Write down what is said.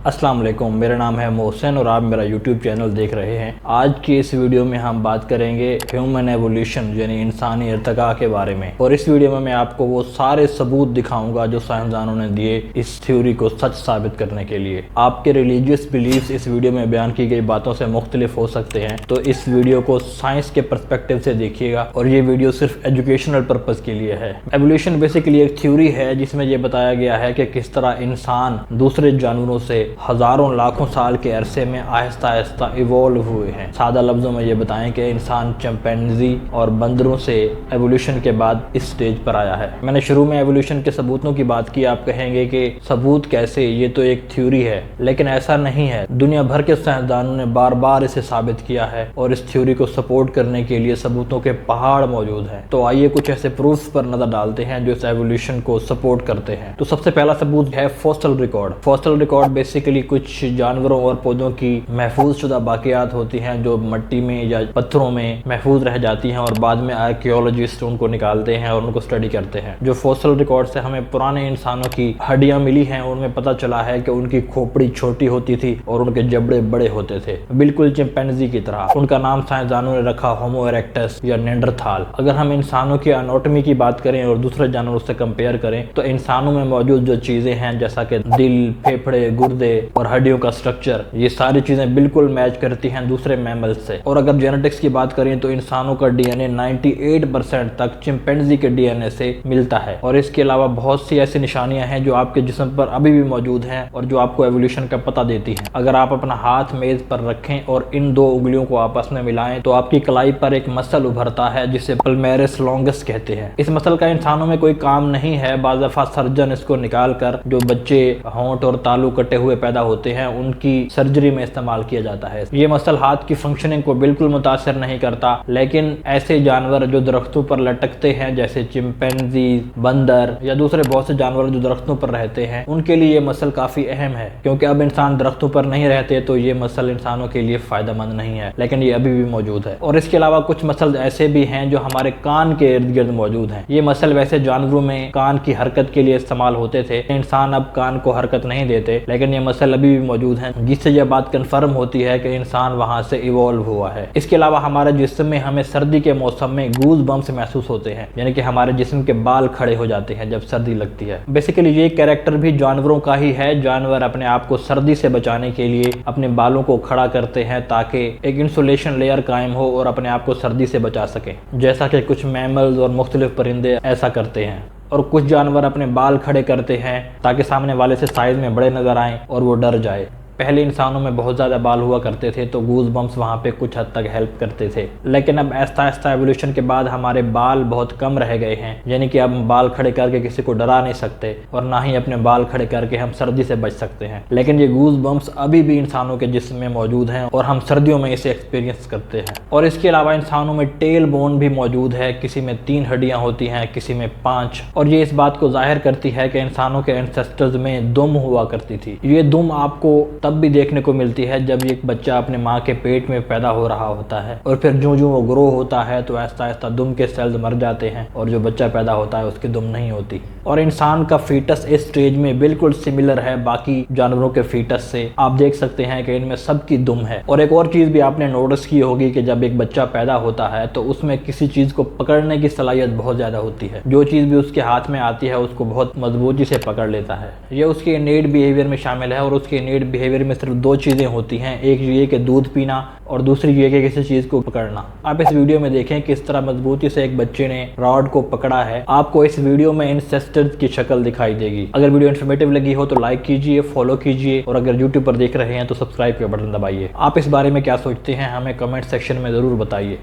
अस्सलाम वालेकुम, मेरा नाम है मोहसिन और आप मेरा यूट्यूब चैनल देख रहे हैं। आज की इस वीडियो में हम बात करेंगे ह्यूमन एवोल्यूशन यानी इंसानी इर्तिका के बारे में। और इस वीडियो में मैं आपको वो सारे सबूत दिखाऊंगा जो साइंसदानों ने दिए इस थ्योरी को सच साबित करने के लिए। आपके रिलीजियस बिलीव्स इस वीडियो में बयान की गई बातों से मुख्तलिफ हो सकते हैं, तो इस वीडियो को साइंस के पर्सपेक्टिव से देखिएगा और ये वीडियो सिर्फ एजुकेशनल पर्पज़ के लिए है। एवोल्यूशन बेसिकली एक थ्योरी है जिसमें यह बताया गया है कि किस तरह इंसान दूसरे जानवरों से हजारों लाखों साल के अरसे में आहिस्ता आहिस्ता इवॉल्व हुए हैं। सादा लफ्जों में ये बताएं कि इंसान चिंपैंजी और बंदरों से एवोल्यूशन के बाद इस स्टेज पर आया है। मैंने शुरू में एवोल्यूशन के सबूतों की बात की। आप कहेंगे कि सबूत कैसे, ये तो एक थ्योरी है, लेकिन ऐसा नहीं है। दुनिया भर के साइंसदानों ने बार बार इसे साबित किया है और इस थ्योरी को सपोर्ट करने के लिए सबूतों के पहाड़ मौजूद हैं। तो आइए कुछ ऐसे प्रूफ पर नजर डालते हैं जो इस एवोल्यूशन को सपोर्ट करते हैं। तो सबसे पहला सबूत है fossil record. Fossil record basically कुछ जानवरों और पौधों की महफूज शुदा बाकियात होती हैं जो मिट्टी में या पत्थरों में महफूज रह जाती हैं और बाद में आर्कियोलॉजिस्ट उनको निकालते हैं और उनको स्टडी करते हैं। जो फॉसिल रिकॉर्ड से हमें पुराने इंसानों की हड्डियां मिली हैं उनमें पता चला है कि उनकी खोपड़ी छोटी होती थी और उनके जबड़े बड़े होते थे, बिल्कुल चिंपैंजी की तरह। उनका नाम साइंसदानों ने रखा होमो इरेक्टस या नेंडरथाल। अगर हम इंसानों की एनाटॉमी की बात करें और दूसरे जानवरों से कंपेयर करें तो इंसानों में मौजूद जो चीजें हैं जैसा कि दिल, फेफड़े, गुर्दे और हड्डियों का स्ट्रक्चर, ये सारी चीजें बिल्कुल मैच करती हैं दूसरे मैमल्स से। और अगर जेनेटिक्स की बात करें तो इंसानों का डीएनए 98% तक चिंपैंजी के डीएनए से मिलता है। और इसके अलावा बहुत सी ऐसी निशानियां हैं जो आपके जिस्म पर अभी भी मौजूद हैं और जो आपको एवोल्यूशन का पता देती हैं। अगर आप अपना हाथ मेज पर रखें और इन दो उंगलियों को आपस में मिलाएं तो आपकी कलाई पर एक मसल उभरता है जिसे पल्मेरिस लॉन्गस कहते हैं। इस मसल का इंसानों में कोई काम नहीं है। बाज़ दफा सर्जन इसको निकाल कर जो बच्चे होंठ और तालू कटे हुए पैदा होते हैं उनकी सर्जरी में इस्तेमाल किया जाता है। ये मसल हाथ की फंक्शनिंग को बिल्कुल मुतासिर नहीं करता, लेकिन ऐसे जानवर जो दरख्तों पर लटकते हैं जैसे चिंपैंजी, बंदर या दूसरे बहुत से जानवर जो दरख्तों पर रहते हैं उनके लिए ये मसल काफी अहम है। क्योंकि अब इंसान दरख्तों पर नहीं रहते तो ये मसल इंसानों के लिए फायदेमंद नहीं है, लेकिन ये अभी भी मौजूद है। और इसके अलावा कुछ मसल ऐसे भी हैं जो हमारे कान के इर्द गिर्द मौजूद हैं। ये मसल वैसे जानवरों में कान की हरकत के लिए इस्तेमाल होते थे, इंसान अब कान को हरकत नहीं देते, लेकिन ये मसल अभी भी मौजूद है जिससे यह बात कंफर्म होती है कि इंसान वहां से इवॉल्व हुआ है। इसके अलावा हमारे जिस्म में हमें सर्दी के मौसम में गूज बम्स महसूस होते हैं, यानी कि हमारे जिस्म के बाल खड़े हो जाते हैं जब सर्दी लगती है। बेसिकली ये कैरेक्टर भी जानवरों का ही है। जानवर अपने आप को सर्दी से बचाने के लिए अपने बालों को खड़ा करते हैं ताकि एक इंसुलेशन लेयर कायम हो और अपने आप को सर्दी से बचा सके, जैसा कि कुछ मैमल्स और मुख्तलिफ परिंदे ऐसा करते हैं। और कुछ जानवर अपने बाल खड़े करते हैं ताकि सामने वाले से साइज में बड़े नजर आएं और वो डर जाए। पहले इंसानों में बहुत ज़्यादा बाल हुआ करते थे तो गूज बम्स वहाँ पे कुछ हद तक हेल्प करते थे, लेकिन अब आहिस्ता आहिस्ता एवोल्यूशन के बाद हमारे बाल बहुत कम रह गए हैं, यानी कि अब बाल खड़े करके किसी को डरा नहीं सकते और ना ही अपने बाल खड़े करके हम सर्दी से बच सकते हैं। लेकिन ये गूज बम्स अभी भी इंसानों के जिस्म में मौजूद हैं और हम सर्दियों में इसे एक्सपीरियंस करते हैं। और इसके अलावा इंसानों में टेल बोन भी मौजूद है, किसी में 3 हड्डियाँ होती हैं, किसी में 5। और ये इस बात को जाहिर करती है कि इंसानों के एंसेस्टर्स में दुम हुआ करती थी। ये दुम आपको तब भी देखने को मिलती है जब एक बच्चा अपने माँ के पेट में पैदा हो रहा होता है और फिर जो वो ग्रो होता है तो आहिस्ता आहिस्ता दुम के सेल्स मर जाते हैं और जो बच्चा पैदा होता है उसकी दुम नहीं होती। और इंसान का फीटस इस स्टेज में बिल्कुल सिमिलर है बाकी जानवरों के फीटस से। आप देख सकते हैं कि इनमें सबकी दुम है। और एक और चीज भी आपने नोटिस की होगी कि जब एक बच्चा पैदा होता है तो उसमें किसी चीज को पकड़ने की सलाहियत बहुत ज्यादा होती है। जो चीज भी उसके हाथ में आती है उसको बहुत मजबूती से पकड़ लेता है। ये उसके इनेट बिहेवियर में शामिल है और उसके इनेट बिहेवियर में सिर्फ 2 चीजें होती हैं, एक ये कि दूध पीना और दूसरी ये कि किसी चीज को पकड़ना। आप इस वीडियो में देखें किस तरह मजबूती से एक बच्चे ने रॉड को पकड़ा है। आपको इस वीडियो में इंसेस्टर्स की शक्ल दिखाई देगी। अगर वीडियो इन्फॉर्मेटिव लगी हो तो लाइक कीजिए, फॉलो कीजिए और अगर यूट्यूब पर देख रहे हैं तो सब्सक्राइब का बटन दबाइए। आप इस बारे में क्या सोचते हैं हमें कमेंट सेक्शन में जरूर बताइए।